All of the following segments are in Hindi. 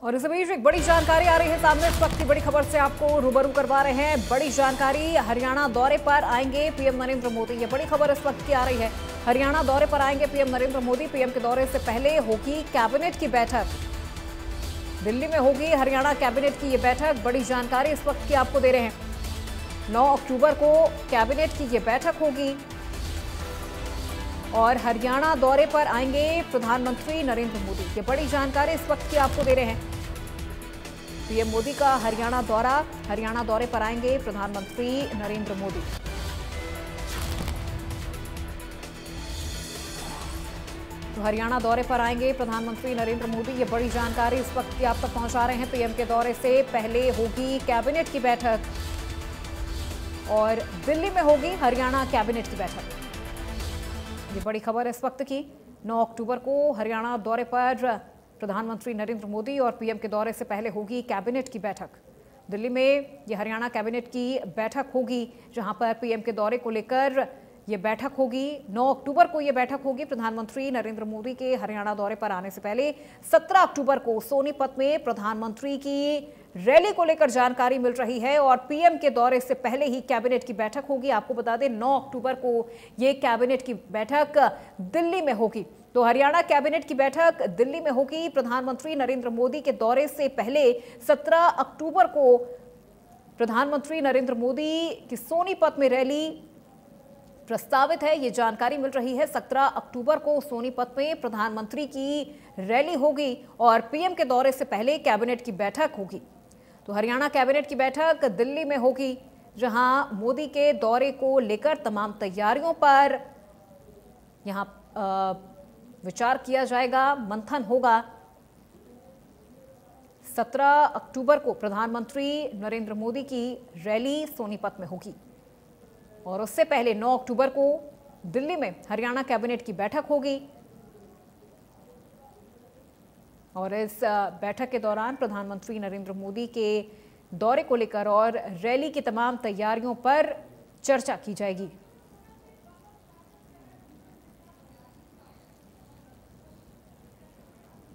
और इस बीच एक बड़ी जानकारी आ रही है सामने। इस वक्त की बड़ी खबर से आपको रूबरू करवा रहे हैं। बड़ी जानकारी, हरियाणा दौरे पर आएंगे पीएम नरेंद्र मोदी। ये बड़ी खबर इस वक्त की आ रही है। हरियाणा दौरे पर आएंगे पीएम नरेंद्र मोदी। पीएम के दौरे से पहले होगी कैबिनेट की बैठक। दिल्ली में होगी हरियाणा कैबिनेट की ये बैठक। बड़ी जानकारी इस वक्त की आपको दे रहे हैं। 9 अक्टूबर को कैबिनेट की ये बैठक होगी और हरियाणा दौरे पर आएंगे प्रधानमंत्री नरेंद्र मोदी। ये बड़ी जानकारी इस वक्त की आपको दे रहे हैं। पीएम मोदी का हरियाणा दौरा, हरियाणा दौरे पर आएंगे प्रधानमंत्री नरेंद्र मोदी। तो हरियाणा दौरे पर आएंगे प्रधानमंत्री नरेंद्र मोदी। ये बड़ी जानकारी इस वक्त की आप तक पहुंचा रहे हैं। पीएम के दौरे से पहले होगी कैबिनेट की बैठक और दिल्ली में होगी हरियाणा कैबिनेट की बैठक। ये बड़ी खबर इस वक्त की। 9 अक्टूबर को हरियाणा दौरे पर प्रधानमंत्री नरेंद्र मोदी और पीएम के दौरे से पहले होगी कैबिनेट की बैठक। दिल्ली में ये हरियाणा कैबिनेट की बैठक होगी, जहां पर पीएम के दौरे को लेकर ये बैठक होगी। 9 अक्टूबर को ये बैठक होगी। प्रधानमंत्री नरेंद्र मोदी के हरियाणा दौरे पर आने से पहले 17 अक्टूबर को सोनीपत में प्रधानमंत्री की रैली को लेकर जानकारी मिल रही है और पीएम के दौरे से पहले ही कैबिनेट की बैठक होगी। आपको बता दें 9 अक्टूबर को ये कैबिनेट की बैठक दिल्ली में होगी। तो हरियाणा कैबिनेट की बैठक दिल्ली में होगी। प्रधानमंत्री नरेंद्र मोदी के दौरे से पहले 17 अक्टूबर को प्रधानमंत्री नरेंद्र मोदी की सोनीपत में रैली प्रस्तावित है। ये जानकारी मिल रही है। 17 अक्टूबर को सोनीपत में प्रधानमंत्री की रैली होगी और पीएम के दौरे से पहले कैबिनेट की बैठक होगी। तो हरियाणा कैबिनेट की बैठक दिल्ली में होगी, जहां मोदी के दौरे को लेकर तमाम तैयारियों पर यहां विचार किया जाएगा, मंथन होगा। 17 अक्टूबर को प्रधानमंत्री नरेंद्र मोदी की रैली सोनीपत में होगी और उससे पहले 9 अक्टूबर को दिल्ली में हरियाणा कैबिनेट की बैठक होगी और इस बैठक के दौरान प्रधानमंत्री नरेंद्र मोदी के दौरे को लेकर और रैली की तमाम तैयारियों पर चर्चा की जाएगी।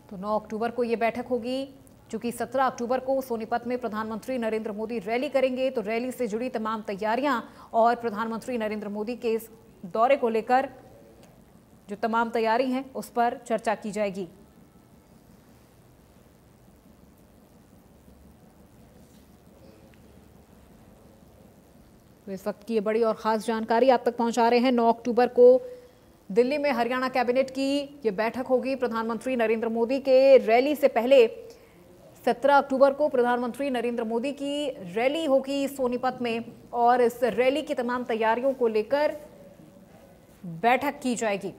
तो 9 अक्टूबर को यह बैठक होगी। चूंकि 17 अक्टूबर को सोनीपत में प्रधानमंत्री नरेंद्र मोदी रैली करेंगे, तो रैली से जुड़ी तमाम तैयारियां और प्रधानमंत्री नरेंद्र मोदी के इस दौरे को लेकर जो तमाम तैयारी हैं उस पर चर्चा की जाएगी। तो इस वक्त की ये बड़ी और खास जानकारी आप तक पहुंचा रहे हैं। 9 अक्टूबर को दिल्ली में हरियाणा कैबिनेट की ये बैठक होगी। प्रधानमंत्री नरेंद्र मोदी के रैली से पहले 17 अक्टूबर को प्रधानमंत्री नरेंद्र मोदी की रैली होगी सोनीपत में और इस रैली की तमाम तैयारियों को लेकर बैठक की जाएगी।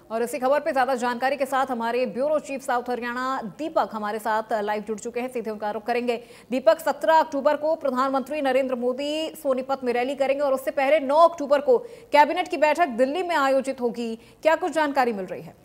और इसी खबर पे ज्यादा जानकारी के साथ हमारे ब्यूरो चीफ साउथ हरियाणा दीपक हमारे साथ लाइव जुड़ चुके हैं। सीधे उनका रुख करेंगे। दीपक, 17 अक्टूबर को प्रधानमंत्री नरेंद्र मोदी सोनीपत में रैली करेंगे और उससे पहले 9 अक्टूबर को कैबिनेट की बैठक दिल्ली में आयोजित होगी। क्या कुछ जानकारी मिल रही है?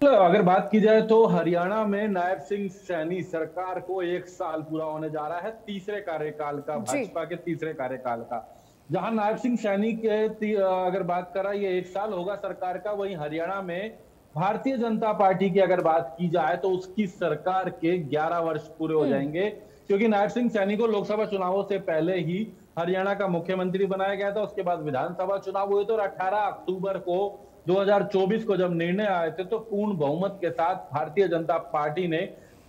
अगर बात की जाए तो हरियाणा में नायब सिंह सैनी सरकार को 1 साल पूरा होने जा रहा है, तीसरे कार्यकाल का, भाजपा के तीसरे कार्यकाल का। जहां नायब सिंह सैनी के अगर बात करा ये 1 साल होगा सरकार का, वहीं हरियाणा में भारतीय जनता पार्टी की अगर बात की जाए तो उसकी सरकार के 11 वर्ष पूरे हो जाएंगे, क्योंकि नायब सिंह सैनी को लोकसभा चुनावों से पहले ही हरियाणा का मुख्यमंत्री बनाया गया था। उसके बाद विधानसभा चुनाव हुए थे और 18 अक्टूबर को 2024 को जब निर्णय आए थे तो पूर्ण बहुमत के साथ भारतीय जनता पार्टी ने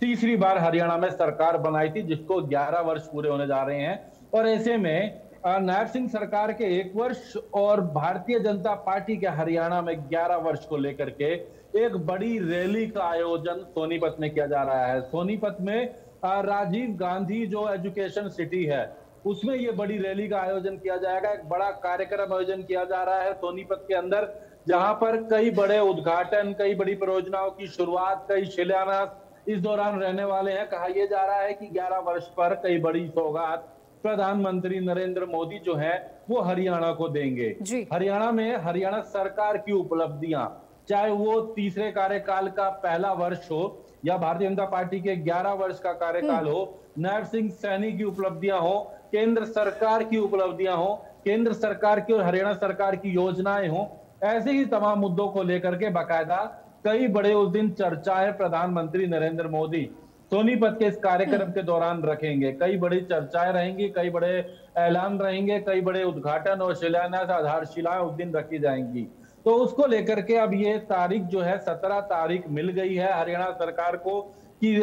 तीसरी बार हरियाणा में सरकार बनाई थी, जिसको 11 वर्ष पूरे होने जा रहे हैं। और ऐसे में नायब सिंह सरकार के 1 वर्ष और भारतीय जनता पार्टी के हरियाणा में 11 वर्ष को लेकर के एक बड़ी रैली का आयोजन सोनीपत में किया जा रहा है। सोनीपत में राजीव गांधी जो एजुकेशन सिटी है उसमें ये बड़ी रैली का आयोजन किया जाएगा। एक बड़ा कार्यक्रम आयोजन किया जा रहा है सोनीपत के अंदर, जहां पर कई बड़े उद्घाटन, कई बड़ी परियोजनाओं की शुरुआत, कई शिलान्यास इस दौरान रहने वाले हैं। कहा यह जा रहा है कि 11 वर्ष पर कई बड़ी सौगात प्रधानमंत्री नरेंद्र मोदी जो है वो हरियाणा को देंगे। हरियाणा में हरियाणा सरकार की उपलब्धियां, चाहे वो तीसरे कार्यकाल का पहला वर्ष हो या भारतीय जनता पार्टी के 11 वर्ष का कार्यकाल हो, नायब सिंह सैनी की उपलब्धियां हो, केंद्र सरकार की उपलब्धियां हो, केंद्र सरकार की और हरियाणा सरकार की योजनाएं हो, ऐसे ही तमाम मुद्दों को लेकर के बाकायदा कई बड़े उस दिन चर्चाएं प्रधानमंत्री नरेंद्र मोदी सोनीपत के इस कार्यक्रम के दौरान रखेंगे। कई बड़ी चर्चाएं रहेंगी, कई बड़े ऐलान रहेंगे, कई बड़े उद्घाटन और शिलान्यास आधारशिलाएं उस दिन रखी जाएंगी। तो उसको लेकर के अब ये तारीख जो है 17 तारीख मिल गई है हरियाणा सरकार को कि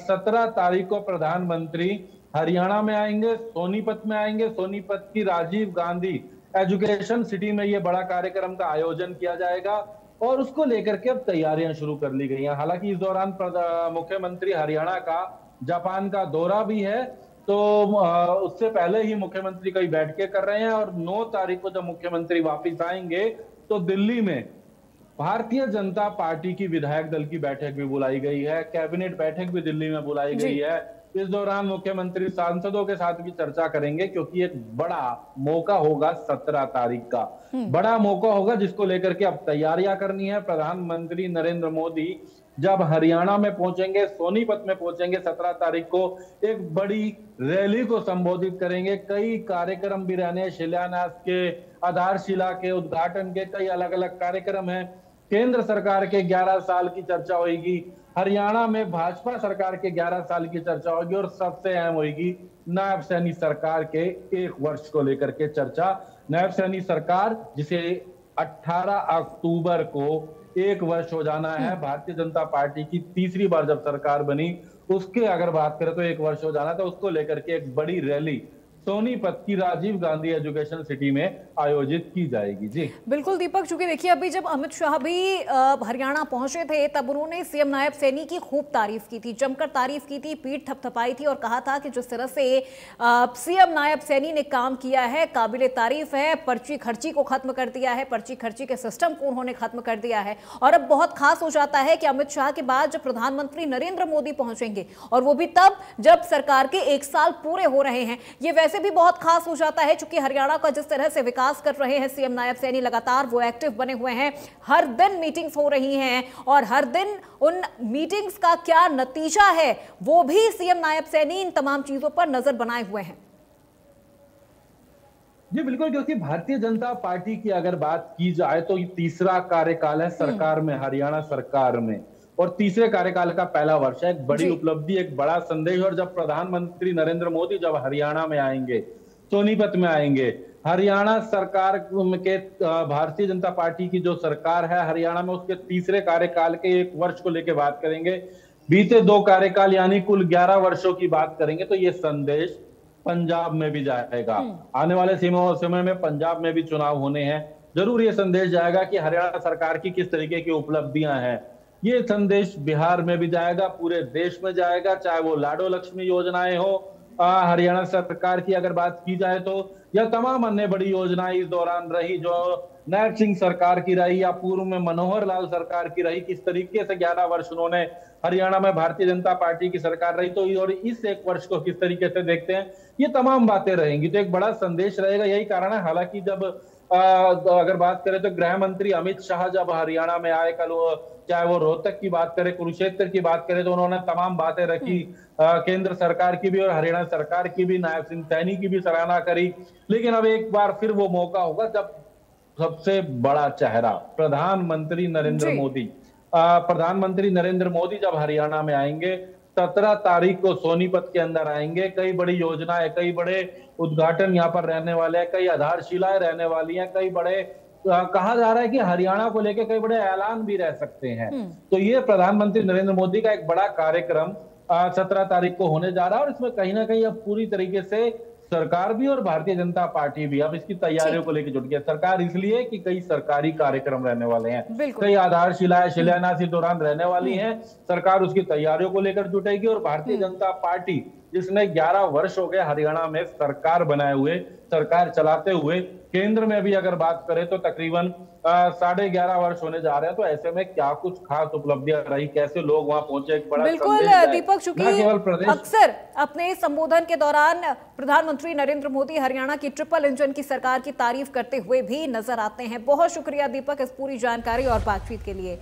17 तारीख को प्रधानमंत्री हरियाणा में आएंगे, सोनीपत में आएंगे। सोनीपत की राजीव गांधी एजुकेशन सिटी में ये बड़ा कार्यक्रम का आयोजन किया जाएगा और उसको लेकर के अब तैयारियां शुरू कर ली गई हैं। हालांकि इस दौरान मुख्यमंत्री हरियाणा का जापान का दौरा भी है, तो उससे पहले ही मुख्यमंत्री कई बैठकें कर रहे हैं और 9 तारीख को जब मुख्यमंत्री वापस आएंगे तो दिल्ली में भारतीय जनता पार्टी की विधायक दल की बैठक भी बुलाई गई है, कैबिनेट बैठक भी दिल्ली में बुलाई गई है। इस दौरान मुख्यमंत्री सांसदों के साथ भी चर्चा करेंगे क्योंकि एक बड़ा मौका होगा 17 तारीख का, बड़ा मौका होगा जिसको लेकर के अब तैयारियां करनी है। प्रधानमंत्री नरेंद्र मोदी जब हरियाणा में पहुंचेंगे, सोनीपत में पहुंचेंगे 17 तारीख को, एक बड़ी रैली को संबोधित करेंगे। कई कार्यक्रम भी रहने हैं, शिलान्यास के, आधारशिला के, उद्घाटन के कई अलग अलग कार्यक्रम हैं। केंद्र सरकार के 11 साल की चर्चा होगी, हरियाणा में भाजपा सरकार के 11 साल की चर्चा होगी और सबसे अहम होगी नायब सैनी सरकार के 1 वर्ष को लेकर के चर्चा। नायब सैनी सरकार जिसे 18 अक्टूबर को 1 वर्ष हो जाना है, भारतीय जनता पार्टी की तीसरी बार जब सरकार बनी उसके अगर बात करें तो 1 वर्ष हो जाना था। उसको लेकर के एक बड़ी रैली सोनीपत की राजीव गांधी एजुकेशन सिटी में आयोजित की जाएगी। जी बिल्कुल दीपक, चूंकि देखिए अभी जब अमित शाह भी हरियाणा पहुंचे थे तब उन्होंने सीएम नायब सैनी की खूब तारीफ की थी, जमकर तारीफ की थी, पीठ थपथपाई थी और कहा था कि जिस तरह से सीएम नायब सैनी ने काम किया है काबिले तारीफ है। पर्ची खर्ची को खत्म कर दिया है, पर्ची खर्ची के सिस्टम को उन्होंने खत्म कर दिया है। और अब बहुत खास हो जाता है कि अमित शाह के बाद जब प्रधानमंत्री नरेंद्र मोदी पहुंचेंगे और वो भी तब जब सरकार के 1 साल पूरे हो रहे हैं, ये वैसे भी बहुत खास हो जाता है क्योंकि हरियाणा का जिस तरह से विकास कर रहे हैं सीएम नायब सैनी, लगातार वो एक्टिव बने हुए हैं, हर दिन मीटिंग्स हो रही हैं और हर दिन उन मीटिंग्स का क्या नतीजा है वो भी सीएम नायब सैनी इन तमाम चीजों पर नजर बनाए हुए हैं। जी बिल्कुल, क्योंकि भारतीय जनता पार्टी की अगर बात की जाए तो ये तीसरा कार्यकाल है सरकार में, हरियाणा सरकार में, और तीसरे कार्यकाल का पहला वर्ष है। एक बड़ी उपलब्धि, एक बड़ा संदेश। और जब प्रधानमंत्री नरेंद्र मोदी जब हरियाणा में आएंगे, सोनीपत में आएंगे, हरियाणा सरकार के भारतीय जनता पार्टी की जो सरकार है हरियाणा में उसके तीसरे कार्यकाल के 1 वर्ष को लेकर बात करेंगे, बीते 2 कार्यकाल यानी कुल 11 वर्षों की बात करेंगे, तो ये संदेश पंजाब में भी जाएगा। आने वाले समय में पंजाब में भी चुनाव होने हैं, जरूर ये संदेश जाएगा कि हरियाणा सरकार की किस तरीके की उपलब्धियां हैं। ये संदेश बिहार में भी जाएगा, पूरे देश में जाएगा, चाहे वो लाडो लक्ष्मी योजनाएं हो हरियाणा सरकार की अगर बात की जाए तो, या तमाम अन्य बड़ी योजनाएं इस दौरान रही जो नायब सिंह सरकार की रही या पूर्व में मनोहर लाल सरकार की रही, किस तरीके से 11 वर्ष उन्होंने हरियाणा में भारतीय जनता पार्टी की सरकार रही, तो और इस 1 वर्ष को किस तरीके से देखते हैं, ये तमाम बातें रहेंगी। तो एक बड़ा संदेश रहेगा, यही कारण है। हालांकि जब अगर बात करें तो गृह मंत्री अमित शाह जब हरियाणा में आए कल, चाहे वो रोहतक की बात करें, कुरुक्षेत्र की बात करें, तो उन्होंने तमाम बातें रखी, केंद्र सरकार की भी और हरियाणा सरकार की भी, नायब सिंह सैनी की भी सराहना करी। लेकिन अब एक बार फिर वो मौका होगा जब सबसे बड़ा चेहरा प्रधानमंत्री नरेंद्र मोदी जब हरियाणा में आएंगे, 17 तारीख को सोनीपत के अंदर आएंगे। कई बड़ी योजनाएं, कई बड़े उद्घाटन यहाँ पर रहने वाले हैं, कई आधारशिलाएं रहने वाली हैं, कई बड़े कहा जा रहा है कि हरियाणा को लेकर कई बड़े ऐलान भी रह सकते हैं। तो ये प्रधानमंत्री नरेंद्र मोदी का एक बड़ा कार्यक्रम 17 तारीख को होने जा रहा है और इसमें कहीं ना कहीं अब पूरी तरीके से सरकार भी और भारतीय जनता पार्टी भी अब इसकी तैयारियों को लेकर जुट गई। सरकार इसलिए कि कई सरकारी कार्यक्रम रहने वाले हैं, कई आधारशिलाएं, शिलान्यास इस दौरान रहने वाली हैं, सरकार उसकी तैयारियों को लेकर जुटेगी। और भारतीय जनता पार्टी जिसने 11 वर्ष हो गए हरियाणा में सरकार बनाए हुए, सरकार चलाते हुए, केंद्र में भी अगर बात करें तो तकरीबन 11.5 वर्ष होने जा रहे हैं, तो ऐसे में क्या कुछ खास उपलब्धियां रही, कैसे लोग वहां पहुंचे, एक बड़ा बिल्कुल दीपक, चूंकि अक्सर अपने संबोधन के दौरान प्रधानमंत्री नरेंद्र मोदी हरियाणा की ट्रिपल इंजन की सरकार की तारीफ करते हुए भी नजर आते हैं। बहुत शुक्रिया दीपक इस पूरी जानकारी और बातचीत के लिए।